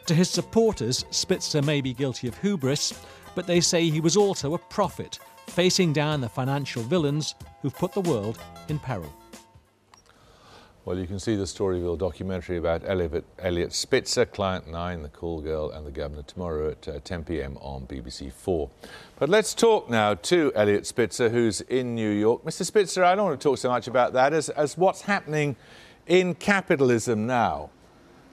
To his supporters, Spitzer may be guilty of hubris, but they say he was also a prophet, facing down the financial villains who've put the world in peril. Well, you can see the Storyville documentary about Eliot Spitzer, Client 9, The Call Girl and the Governor tomorrow at 10 p.m. on BBC4. But let's talk now to Eliot Spitzer, who's in New York. Mr. Spitzer, I don't want to talk so much about that as what's happening in capitalism now.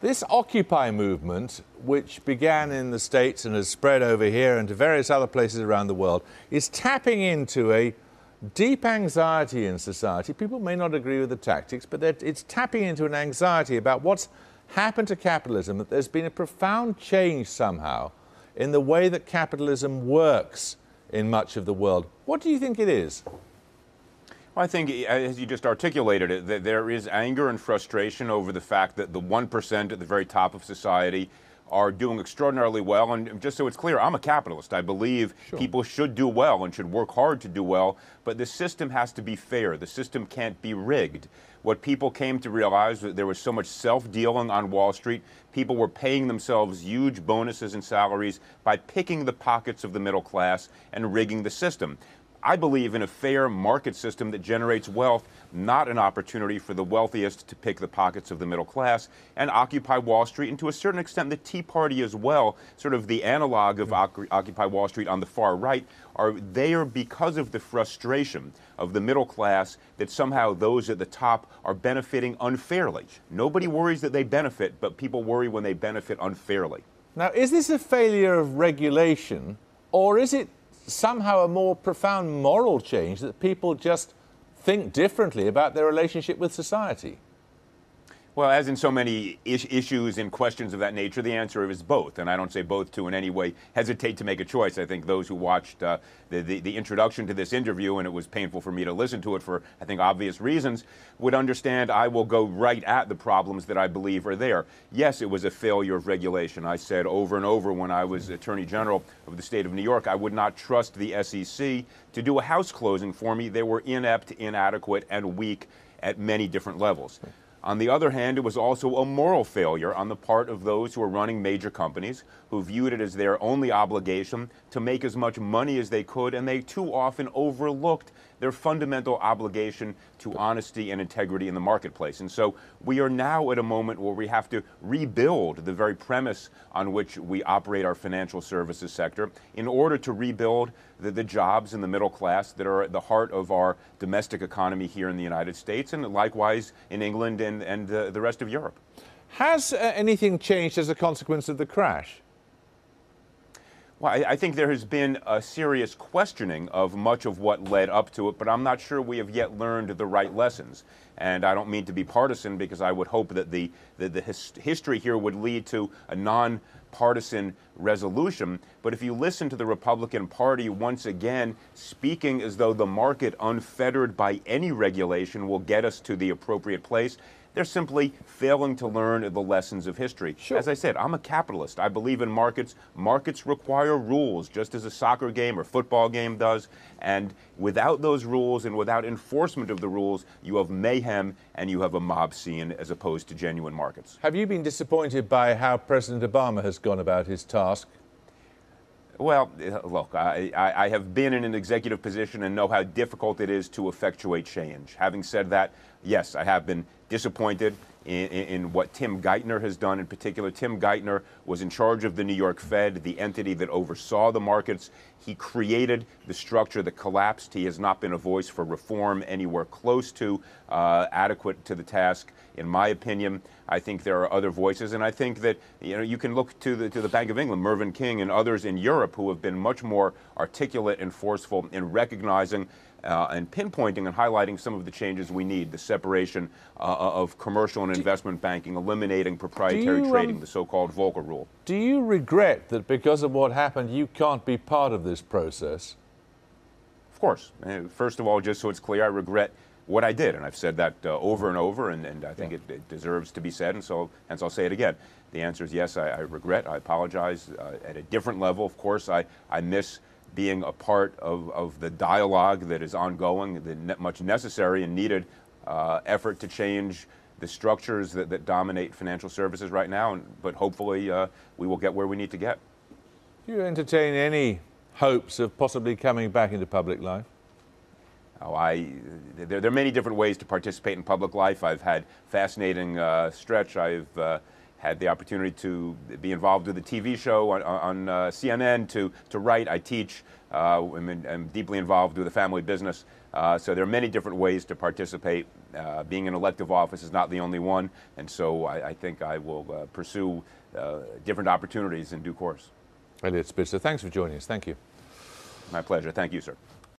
This Occupy movement, which began in the States and has spread over here and to various other places around the world, is tapping into a deep anxiety in society. People may not agree with the tactics, but it's tapping into an anxiety about what's happened to capitalism, that there's been a profound change somehow in the way that capitalism works in much of the world. What do you think it is? Well, I think, as you just articulated it, that there is anger and frustration over the fact that the 1% at the very top of society are doing extraordinarily well. And just so it's clear, I'm a capitalist. I believe people should do well and should work hard to do well, but the system has to be fair. The system can't be rigged. What people came to realize was that there was so much self-dealing on Wall Street. People were paying themselves huge bonuses and salaries by picking the pockets of the middle class and rigging the system. I believe in a fair market system that generates wealth, not an opportunity for the wealthiest to pick the pockets of the middle class and occupy Wall Street, and to a certain extent the Tea Party as well, sort of the analog of Occupy Wall Street on the far right, are there because of the frustration of the middle class that somehow those at the top are benefiting unfairly. Nobody worries that they benefit, but people worry when they benefit unfairly. Now, is this a failure of regulation, or is it somehow a more profound moral change that people just think differently about their relationship with society? Well, as in so many issues and questions of that nature, the answer is both. And I don't say both to in any way hesitate to make a choice. I think those who watched the introduction to this interview, and it was painful for me to listen to it for, I think, obvious reasons, would understand I will go right at the problems that I believe are there. Yes, it was a failure of regulation. I said over and over when I was Attorney General of the state of New York, I would not trust the SEC to do a house closing for me. They were inept, inadequate, and weak at many different levels. On the other hand, it was also a moral failure on the part of those who are running major companies, who viewed it as their only obligation to make as much money as they could, and they too often overlooked their fundamental obligation to honesty and integrity in the marketplace. And so we are now at a moment where we have to rebuild the very premise on which we operate our financial services sector in order to rebuild the jobs in the middle class that are at the heart of our domestic economy here in the United States, and likewise in England and the rest of Europe. Has anything changed as a consequence of the crash? Well, I think there has been a serious questioning of much of what led up to it, but I'm not sure we have yet learned the right lessons. And I don't mean to be partisan, because I would hope that the history here would lead to a non-partisan resolution. But if you listen to the Republican Party once again speaking as though the market, unfettered by any regulation, will get us to the appropriate place, they're simply failing to learn the lessons of history. As I said, I'm a capitalist. I believe in markets. Markets require rules, just as a soccer game or football game does. And without those rules and without enforcement of the rules, you have mayhem and you have a mob scene as opposed to genuine markets. Have you been disappointed by how President Obama has gone about his task? Well, look, I have been in an executive position and know how difficult it is to effectuate change. Having said that, yes, I have been disappointed in what Tim Geithner has done. In particular, Tim Geithner was in charge of the New York Fed, the entity that oversaw the markets. He created the structure that collapsed. He has not been a voice for reform anywhere close to adequate to the task, in my opinion. I think there are other voices, and I think that you can look to the Bank of England, Mervyn King, and others in Europe who have been much more articulate and forceful in recognizing and pinpointing and highlighting some of the changes we need, the separation of commercial and investment banking, eliminating proprietary trading, the so-called Volcker rule. Do you regret that because of what happened, you can't be part of this process? Of course. First of all, just so it's clear, I regret what I did, and I've said that over and over, and I think it deserves to be said, and so hence I'll say it again. The answer is yes, I regret, I apologize. At a different level, of course, I miss being a part of the dialogue that is ongoing, the much necessary and needed effort to change the structures that dominate financial services right now, but hopefully we will get where we need to get. Do you entertain any hopes of possibly coming back into public life? Oh, there are many different ways to participate in public life. I've had fascinating stretch. I've had the opportunity to be involved with a TV show on CNN, to write. I teach. I'm deeply involved with the family business. So there are many different ways to participate. Being in elective office is not the only one, and so I think I will pursue different opportunities in due course. Eliot Spitzer, thanks for joining us. Thank you. My pleasure. Thank you, sir.